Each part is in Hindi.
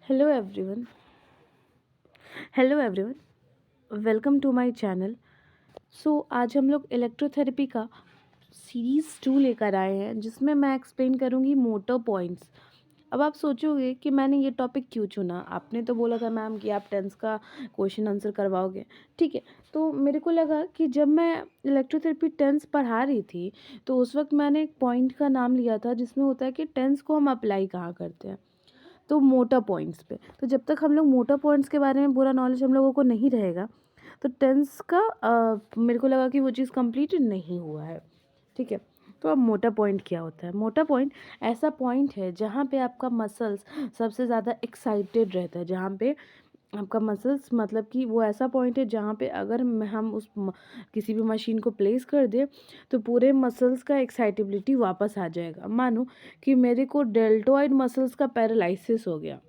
Hello everyone. Hello everyone, welcome to my channel. आज हम लोग इलेक्ट्रोथेरेपी का सीरीज़ 2 लेकर आए हैं, जिसमें मैं एक्सप्लेन करूँगी मोटर पॉइंट्स। अब आप सोचोगे कि मैंने ये टॉपिक क्यों चुना? आपने तो बोला था मैम कि आप टेंस का क्वेश्चन आंसर करवाओगे। ठीक है, तो मेरे को लगा कि जब मैं इलेक्ट्रोथेरेपी टेंस पढ़ा रही थी, तो उस वक्त मैंने एक पॉइंट का नाम लिया था, जिसमें होता है कि टेंस को हम अप्लाई कहाँ करते हैं। तो मोटर पॉइंट्स पे, तो जब तक हम लोग मोटर पॉइंट्स के बारे में पूरा नॉलेज हम लोगों को नहीं रहेगा, तो टेंस का मेरे को लगा कि वो चीज़ कंप्लीट नहीं हुआ है। ठीक है, तो अब मोटा पॉइंट क्या होता है? मोटा पॉइंट ऐसा पॉइंट है जहाँ पे आपका मसल्स सबसे ज़्यादा एक्साइटेड रहता है, जहाँ पे आपका मसल्स मतलब कि वो ऐसा पॉइंट है जहाँ पे अगर हम किसी भी मशीन को प्लेस कर दें, तो पूरे मसल्स का एक्साइटेबिलिटी वापस आ जाएगा। मानो कि मेरे को डेल्टोइड मसल्स का पैरालिसिस हो गया।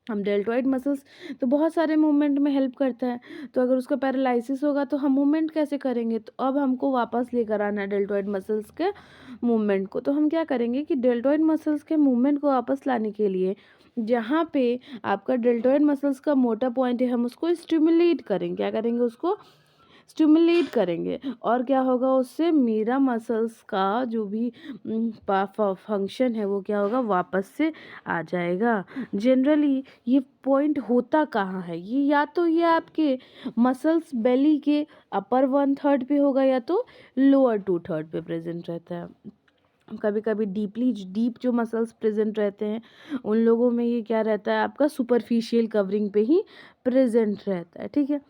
हम डेल्टोइड मसल्स तो बहुत सारे मूवमेंट में हेल्प करता है, तो अगर उसका पैरालिसिस होगा तो हम मूवमेंट कैसे करेंगे? तो अब हमको वापस लेकर आना है डेल्टोइड मसल्स के मूवमेंट को। तो हम क्या करेंगे कि डेल्टोइड मसल्स के मूवमेंट को वापस लाने के लिए, जहाँ पे आपका डेल्टोइड मसल्स का मोटा पॉइंट है, हम उसको स्टिमुलेट करेंगे। क्या करेंगे? उसको स्टिमुलेट करेंगे। और क्या होगा उससे? मेरा मसल्स का जो भी फंक्शन है वो क्या होगा? वापस से आ जाएगा। जनरली ये पॉइंट होता कहाँ है? ये या तो ये आपके मसल्स बेली के अपर 1/3 पे होगा, या तो लोअर 2/3 पे प्रेजेंट रहता है। कभी कभी डीप जो मसल्स प्रेजेंट रहते हैं, उन लोगों में ये क्या रहता है? आपका सुपरफिशियल कवरिंग पे ही प्रेजेंट रहता है। ठीक है,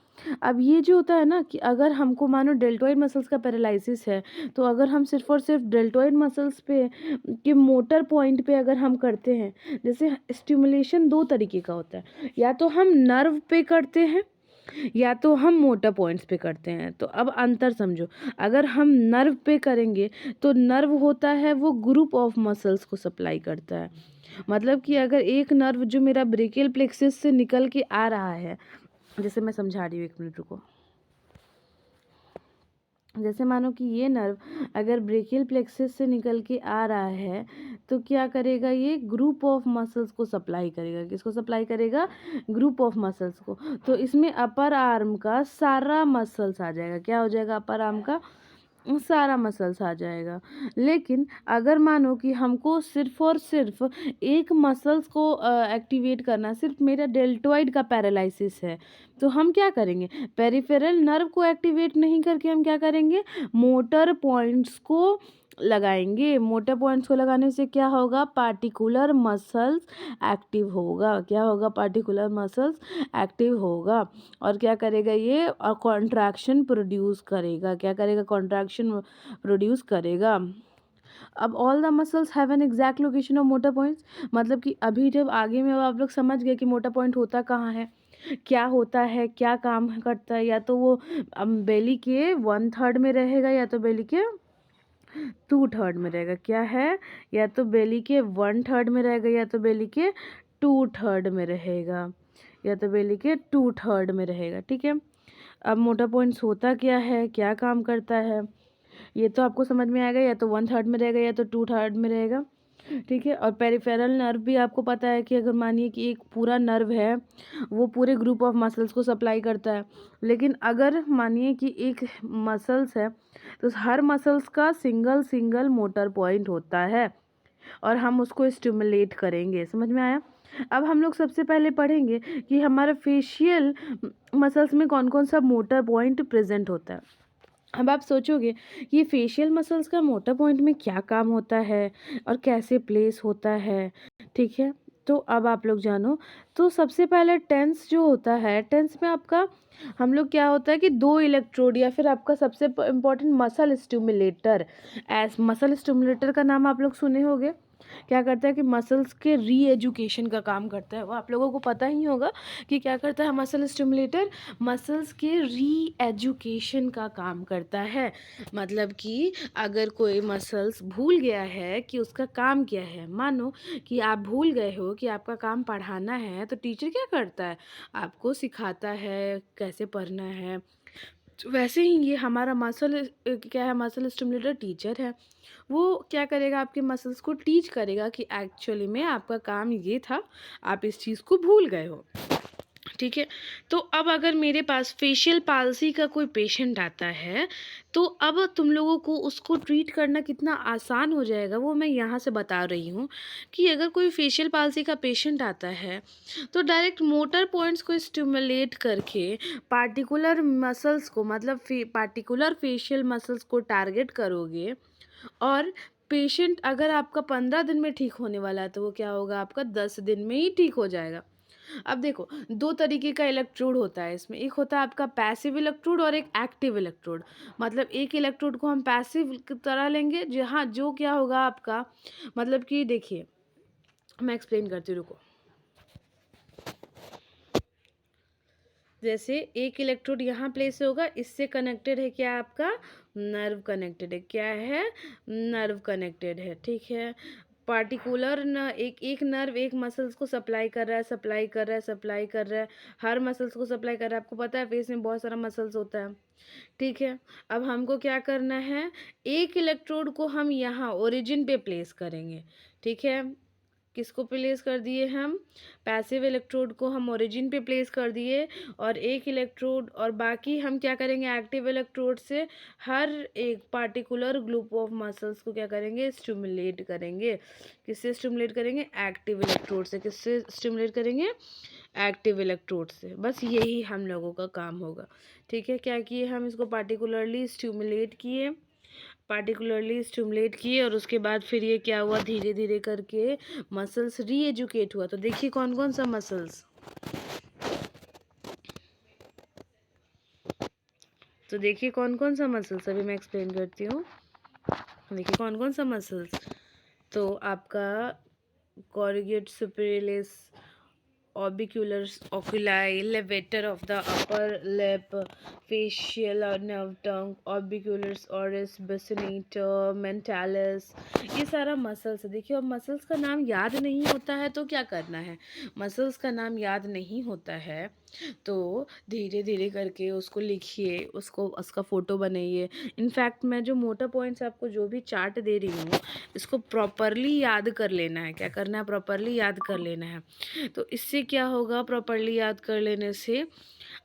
अब ये जो होता है ना कि अगर हमको मानो डेल्टोइड मसल्स का पैरालिसिस है, तो अगर हम सिर्फ और सिर्फ डेल्टोइड मसल्स पे के मोटर पॉइंट पे अगर हम करते हैं, जैसे स्टिमुलेशन दो तरीके का होता है, या तो हम नर्व पे करते हैं, या तो हम मोटर पॉइंट्स पे करते हैं। तो अब अंतर समझो, अगर हम नर्व पे करेंगे, तो नर्व होता है वो ग्रुप ऑफ मसल्स को सप्लाई करता है। मतलब कि अगर एक नर्व जो मेरा ब्रेकियल प्लेक्सस से निकल के आ रहा है, जैसे मैं समझा रही हूँ, 1 मिनट रुको। जैसे मानो कि ये नर्व अगर ब्रेकियल प्लेक्सस से निकल के आ रहा है, तो क्या करेगा? ये ग्रुप ऑफ मसल्स को सप्लाई करेगा। किसको सप्लाई करेगा? ग्रुप ऑफ मसल्स को। तो इसमें अपर आर्म का सारा मसल्स आ जाएगा। क्या हो जाएगा? अपर आर्म का सारा मसल्स आ जाएगा। लेकिन अगर मानो कि हमको सिर्फ और सिर्फ एक मसल्स को एक्टिवेट करना, सिर्फ मेरा डेल्टोइड का पैरालिसिस है, तो हम क्या करेंगे? पेरिफेरल नर्व को एक्टिवेट नहीं करके हम क्या करेंगे? मोटर पॉइंट्स को लगाएंगे। मोटर पॉइंट्स को लगाने से क्या होगा? पार्टिकुलर मसल्स एक्टिव होगा। क्या होगा? पार्टिकुलर मसल्स एक्टिव होगा। और क्या करेगा ये? और कॉन्ट्रैक्शन प्रोड्यूस करेगा। क्या करेगा? कॉन्ट्रैक्शन प्रोड्यूस करेगा। अब all the muscles have an exact location of motor points, मतलब कि अभी जब आगे में आप लोग समझ गए कि मोटर पॉइंट होता कहाँ है, क्या होता है, क्या काम करता है। या तो वो बेली के 1/3 में रहेगा, या तो बेली के 2/3 में रहेगा। क्या है? या तो बेली के 1/3 में रहेगा, या तो बेली के 2/3 में रहेगा, या तो बेली के 2/3 में रहेगा। ठीक है, अब मोटा पॉइंट्स होता क्या है, क्या काम करता है, ये तो आपको समझ में आएगा। या तो 1/3 में रहेगा, या तो 2/3 में रहेगा। ठीक है, और पेरिफेरल नर्व भी आपको पता है कि अगर मानिए कि एक पूरा नर्व है, वो पूरे ग्रुप ऑफ मसल्स को सप्लाई करता है। लेकिन अगर मानिए कि एक मसल्स है, तो हर मसल्स का सिंगल सिंगल मोटर पॉइंट होता है, और हम उसको स्टिमुलेट करेंगे। समझ में आया? अब हम लोग सबसे पहले पढ़ेंगे कि हमारा फेशियल मसल्स में कौन कौन सा मोटर पॉइंट प्रेजेंट होता है। अब आप सोचोगे कि फेशियल मसल्स का मोटर पॉइंट में क्या काम होता है और कैसे प्लेस होता है। ठीक है, तो अब आप लोग जानो। तो सबसे पहले टेंस जो होता है, टेंस में आपका हम लोग क्या होता है कि दो इलेक्ट्रोड, या फिर आपका सबसे important muscle stimulator. S muscle stimulator का नाम आप लोग सुने होंगे। क्या करता है कि मसल्स के री एजुकेशन का काम करता है। वो आप लोगों को पता ही होगा कि क्या करता है मसल स्टिमुलेटर? मसल्स के री एजुकेशन का काम करता है। मतलब कि अगर कोई मसल्स भूल गया है कि उसका काम क्या है, मानो कि आप भूल गए हो कि आपका काम पढ़ाना है, तो टीचर क्या करता है? आपको सिखाता है कैसे पढ़ना है, वैसे ही ये हमारा क्या है, मसल स्टिमुलेटर टीचर है। वो क्या करेगा, आपके मसल्स को टीच करेगा कि एक्चुअली में आपका काम ये था, आप इस चीज़ को भूल गए हो। ठीक है। तो अब अगर मेरे पास फेशियल पाल्सी का कोई पेशेंट आता है, तो अब तुम लोगों को उसको ट्रीट करना कितना आसान हो जाएगा, वो मैं यहाँ से बता रही हूँ कि अगर कोई फेशियल पाल्सी का पेशेंट आता है, तो डायरेक्ट मोटर पॉइंट्स को स्टिमुलेट करके पार्टिकुलर मसल्स को, मतलब पार्टिकुलर फेशियल मसल्स को टारगेट करोगे, और पेशेंट अगर आपका 15 दिन में ठीक होने वाला है, तो वो क्या होगा, आपका 10 दिन में ही ठीक हो जाएगा। अब देखो, 2 तरीके का इलेक्ट्रोड होता है इसमें, एक होता है आपका पैसिव इलेक्ट्रोड और एक एक्टिव इलेक्ट्रोड। मतलब एक इलेक्ट्रोड को हम पैसिव की तरह लेंगे, जहाँ जो क्या होगा आपका, मतलब कि देखिए, मैं एक्सप्लेन करती हूँ, रुको। जैसे एक इलेक्ट्रोड यहाँ प्लेस होगा, इससे कनेक्टेड है क्या, आपका नर्व कनेक्टेड है, क्या है, नर्व कनेक्टेड है, ठीक है। पार्टिकुलर न एक एक नर्व एक मसल्स को सप्लाई कर रहा है, सप्लाई कर रहा है, सप्लाई कर रहा है, हर मसल्स को सप्लाई कर रहा है। आपको पता है फेस में बहुत सारा मसल्स होता है, ठीक है। अब हमको क्या करना है, एक इलेक्ट्रोड को हम यहाँ ओरिजिन पे प्लेस करेंगे, ठीक है। किसको प्लेस कर दिए हम, पैसिव इलेक्ट्रोड को हम ओरिजिन पे प्लेस कर दिए, और एक इलेक्ट्रोड, और बाकी हम क्या करेंगे, एक्टिव इलेक्ट्रोड से हर एक पार्टिकुलर ग्रुप ऑफ मसल्स को क्या करेंगे, स्टिमुलेट करेंगे। किससे स्टिमुलेट करेंगे, एक्टिव इलेक्ट्रोड से। किससे स्टिमुलेट करेंगे, एक्टिव इलेक्ट्रोड से। बस यही हम लोगों का काम होगा, ठीक है। क्या किए हम, इसको पार्टिकुलरली स्टिमुलेट किए, और उसके बाद फिर ये क्या हुआ, धीरे धीरे करके मसल्स री एजुकेट हुआ। तो देखिए कौन कौन सा मसल्स, तो देखिए कौन कौन सा मसल्स, अभी मैं एक्सप्लेन करती हूँ। देखिए कौन कौन सा मसल्स, तो आपका कॉर्गेट सुपेरियलिस, orbiculars oculi, levator of the upper lip, facial nerve tongue, orbicularis oris, bassinator, mentalis, ये सारा मसल्स है। देखिए, अब मसल्स का नाम याद नहीं होता है तो क्या करना है, मसल्स का नाम याद नहीं होता है तो धीरे धीरे करके उसको लिखिए, उसको उसका फ़ोटो बनाइए। इनफैक्ट मैं जो मोटा पॉइंट्स आपको जो भी चार्ट दे रही हूँ, इसको प्रॉपरली याद कर लेना है। क्या करना है, प्रॉपरली याद कर लेना है। तो इससे क्या होगा, प्रॉपरली याद कर लेने से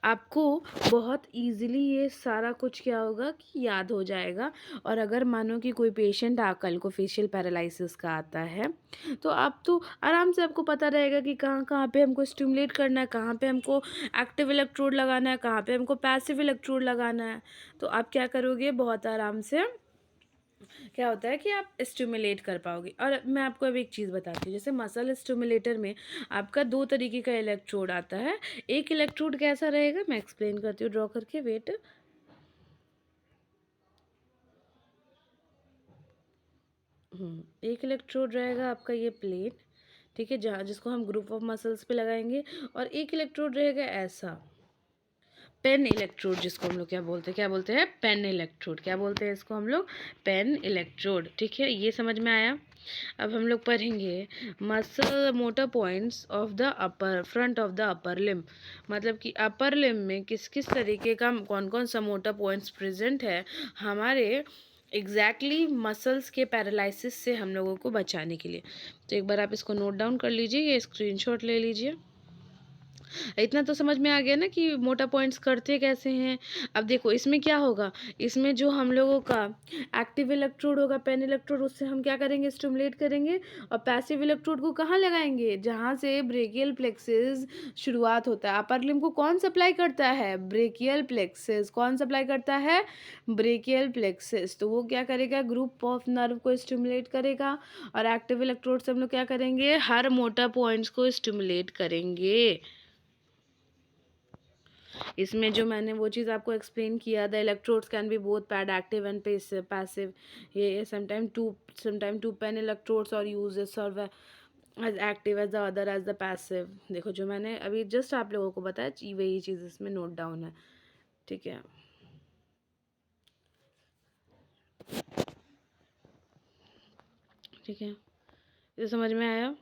आपको बहुत ईज़िली ये सारा कुछ क्या होगा कि याद हो जाएगा। और अगर मानो कि कोई पेशेंट कल को फेशियल पैरालिसिस का आता है, तो आप तो आराम से आपको पता रहेगा कि कहाँ कहाँ पे हमको स्टिमुलेट करना है, कहाँ पे हमको एक्टिव इलेक्ट्रोड लगाना है, कहाँ पे हमको पैसिव इलेक्ट्रोड लगाना है। तो आप क्या करोगे, बहुत आराम से क्या होता है कि आप स्टिमुलेट कर पाओगे। और मैं आपको अब एक चीज़ बताती हूँ, जैसे मसल स्टिमुलेटर में आपका 2 तरीके का इलेक्ट्रोड आता है। एक इलेक्ट्रोड कैसा रहेगा, मैं एक्सप्लेन करती हूँ ड्रॉ करके, वेट। एक इलेक्ट्रोड रहेगा आपका ये प्लेन, ठीक है, जहाँ जिसको हम ग्रुप ऑफ मसल्स पे लगाएंगे। और एक इलेक्ट्रोड रहेगा ऐसा, पेन इलेक्ट्रोड, जिसको हम लोग क्या बोलते हैं, पेन इलेक्ट्रोड। क्या बोलते हैं इसको हम लोग, पेन इलेक्ट्रोड, ठीक है। ये समझ में आया। अब हम लोग पढ़ेंगे muscle motor points of the upper front of the upper limb. मतलब कि अपर लिम्ब में किस किस तरीके का कौन कौन सा मोटर पॉइंट्स प्रेजेंट है हमारे एग्जैक्टली मसल्स के पैरालिसिस से हम लोगों को बचाने के लिए। तो एक बार आप इसको नोट डाउन कर लीजिए, ये स्क्रीनशॉट ले लीजिए। इतना तो समझ में आ गया ना कि मोटा पॉइंट्स करते कैसे हैं। अब देखो इसमें क्या होगा, इसमें जो हम लोगों का एक्टिव इलेक्ट्रोड होगा, पेन इलेक्ट्रोड, उससे हम क्या करेंगे, स्टिमुलेट करेंगे। और पैसिव इलेक्ट्रोड को कहाँ लगाएंगे, जहाँ से ब्रेकियल प्लेक्सिस शुरुआत होता है। अपर लिम्ब को कौन सप्लाई करता है, ब्रेकियल प्लेक्सिस। कौन सप्लाई करता है, ब्रेकियल प्लेक्सिस। तो वो क्या करेगा, ग्रुप ऑफ नर्व को स्टिमुलेट करेगा। और एक्टिव इलेक्ट्रोड से हम लोग क्या करेंगे, हर मोटा पॉइंट्स को स्टिमुलेट करेंगे। इसमें जो मैंने वो चीज़ आपको एक्सप्लेन किया, the electrodes can be both pad active and passive. ये समटाइम टू पेन इलेक्ट्रोड्स और use serve as active as the other as the passive. देखो जो मैंने अभी जस्ट आप लोगों को बताया, वही चीज़ इसमें नोट डाउन है, ठीक है। ठीक है, ये समझ में आया।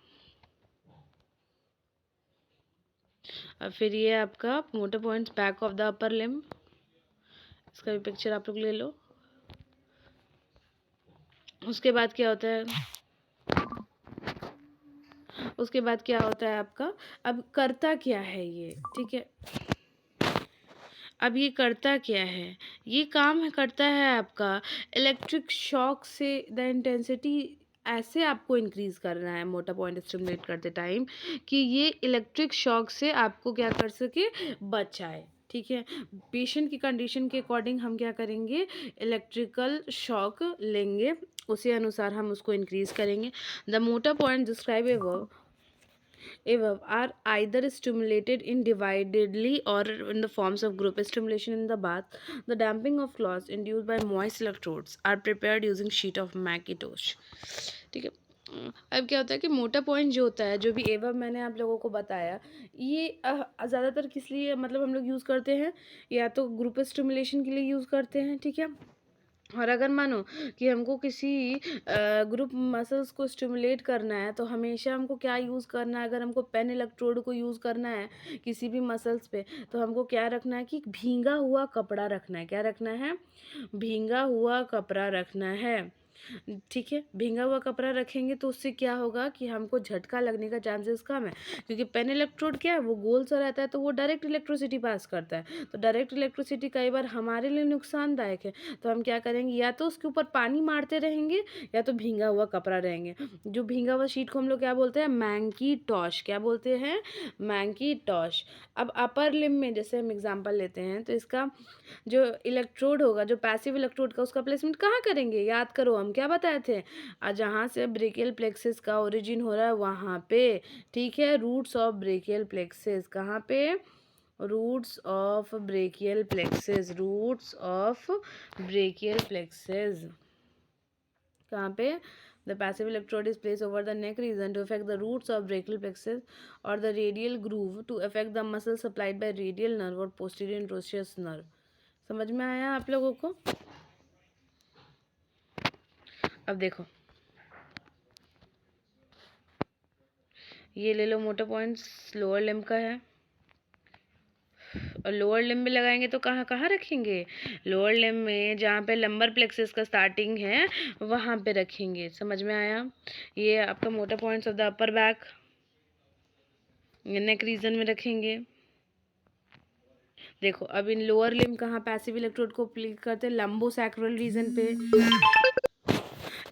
अब फिर ये आपका motor points back of the upper limb, इसका भी पिक्चर आप लोग ले लो। उसके बाद क्या होता है, उसके बाद क्या होता है आपका, अब करता क्या है ये, ठीक है। अब ये करता क्या है, ये काम करता है आपका इलेक्ट्रिक शॉक से द इंटेंसिटी ऐसे आपको इंक्रीज करना है मोटा पॉइंट स्टिमुलेट करते टाइम कि ये इलेक्ट्रिक शॉक से आपको क्या कर सके, बचाए, ठीक है। पेशेंट की कंडीशन के अकॉर्डिंग हम क्या करेंगे, इलेक्ट्रिकल शॉक लेंगे, उसी अनुसार हम उसको इंक्रीज करेंगे। द मोटा point describe above are either stimulated individually or in the forms of group stimulation in the bath. The damping of cloths induced by moist electrodes are prepared using sheet of Macintosh. ठीक है। अब क्या होता है कि मोटा पॉइंट जो होता है, जो भी एवब मैंने आप लोगों को बताया, ये ज़्यादातर किस लिए मतलब हम लोग यूज़ करते हैं, या तो ग्रुप स्टिमुलेशन के लिए यूज़ करते हैं, ठीक है। और अगर मानो कि हमको किसी ग्रुप मसल्स को स्टिमुलेट करना है तो हमेशा हमको क्या यूज़ करना है, अगर हमको पेन इलेक्ट्रोड को यूज़ करना है किसी भी मसल्स पे, तो हमको क्या रखना है कि भींगा हुआ कपड़ा रखना है। क्या रखना है, भींगा हुआ कपड़ा रखना है, ठीक है। भींगा हुआ कपड़ा रखेंगे तो उससे क्या होगा कि हमको झटका लगने का चांसेस कम है, क्योंकि पेन इलेक्ट्रोड क्या है, वो गोल सा रहता है तो वो डायरेक्ट इलेक्ट्रिसिटी पास करता है, तो डायरेक्ट इलेक्ट्रिसिटी कई बार हमारे लिए नुकसानदायक है। तो हम क्या करेंगे, या तो उसके ऊपर पानी मारते रहेंगे या तो भींगा हुआ कपड़ा रहेंगे। जो भींगा हुआ शीट को हम लोग क्या बोलते हैं, मैंकीटॉश। क्या बोलते हैं, मैंकीटॉश। अब अपर लिम में जैसे हम एग्जांपल लेते हैं तो इसका जो इलेक्ट्रोड होगा, जो पैसिव इलेक्ट्रोड का, उसका प्लेसमेंट कहाँ करेंगे, याद करो हम क्या बताए थे, जहाँ से ब्रेकियल प्लेक्सिस का ओरिजिन हो रहा है वहाँ पे, ठीक है। रूट्स ऑफ ब्रेकियल प्लेक्सिस कहाँ पे, roots of brachial plexus, roots of brachial plexus कहाँ पे, the passive electrode is placed over the neck region to affect the roots of brachial plexus or the radial groove to affect the muscle supplied by radial nerve और posterior interosseous nerve। समझ में आया आप लोगों को। अब देखो ये ले लो, मोटा पॉइंट्स लोअर लिम्ब का है, और लोअर लिम्ब में लगाएंगे तो कहाँ कहाँ रखेंगे, लोअर लिम्ब में जहाँ पे लंबर प्लेक्सिस का स्टार्टिंग है वहाँ पे रखेंगे। समझ में आया। ये आपका मोटा points of the upper back, neck region में रखेंगे। देखो अब इन लोअर लिम्ब कहाँ पैसिव इलेक्ट्रोड को अप्लाई करते हैं, लंबोसैक्रल रीजन पे,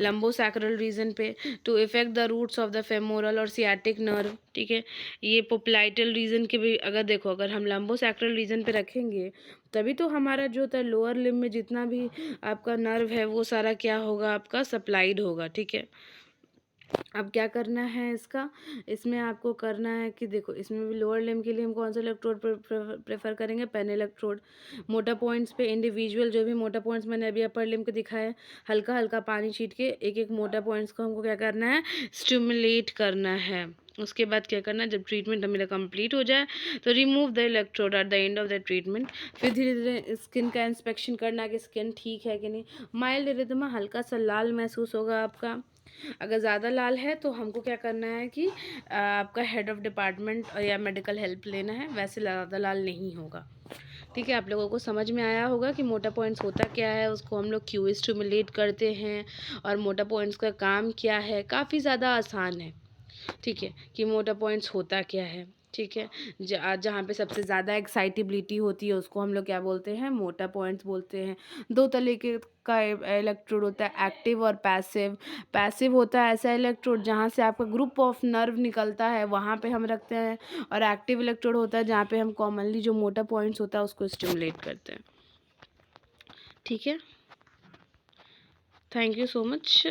लंबोसैक्रल रीजन पे to effect the roots of the femoral और सियाटिक नर्व, ठीक है। ये पोप्लाइटल रीजन के भी अगर देखो, अगर हम लंबोसैक्रल रीजन पे रखेंगे तभी तो हमारा जो होता है लोअर लिम्ब में जितना भी आपका नर्व है वो सारा क्या होगा, आपका सप्लाइड होगा, ठीक है। अब क्या करना है इसका, इसमें आपको करना है कि देखो इसमें भी लोअर लिम्ब के लिए हम कौन सा इलेक्ट्रोड प्रेफर करेंगे, पेन इलेक्ट्रोड। मोटा पॉइंट्स पे इंडिविजुअल जो भी मोटा पॉइंट्स मैंने अभी अपर लिम्ब के दिखाए, हल्का हल्का पानी छीट के एक एक मोटा पॉइंट्स को हमको क्या करना है, स्टिमुलेट करना है। उसके बाद क्या करना है, जब ट्रीटमेंट मेरा कंप्लीट हो जाए तो remove the electrode at the end of the treatment. फिर धीरे धीरे स्किन का इंस्पेक्शन करना है कि स्किन ठीक है कि नहीं। माइल्ड इरिथमा, हल्का सा लाल महसूस होगा आपका, अगर ज़्यादा लाल है तो हमको क्या करना है कि आपका हेड ऑफ डिपार्टमेंट या मेडिकल हेल्प लेना है, वैसे ज़्यादा लाल नहीं होगा, ठीक है। आप लोगों को समझ में आया होगा कि मोटा पॉइंट्स होता क्या है, उसको हम लोग क्यों स्टिमुलेट करते हैं और मोटा पॉइंट्स का काम क्या है। काफ़ी ज़्यादा आसान है, ठीक है, कि मोटा पॉइंट्स होता क्या है, ठीक है। जहाँ पे सबसे ज़्यादा एक्साइटेबिलिटी होती है उसको हम लोग क्या बोलते हैं, मोटा पॉइंट्स बोलते हैं। दो तरीके का इलेक्ट्रोड होता है, एक्टिव और पैसिव। पैसिव होता है ऐसा इलेक्ट्रोड जहाँ से आपका ग्रुप ऑफ नर्व निकलता है वहाँ पे हम रखते हैं, और एक्टिव इलेक्ट्रोड होता है जहाँ पे हम कॉमनली जो मोटा पॉइंट्स होता है उसको स्टिमुलेट करते हैं, ठीक है। Thank you so much.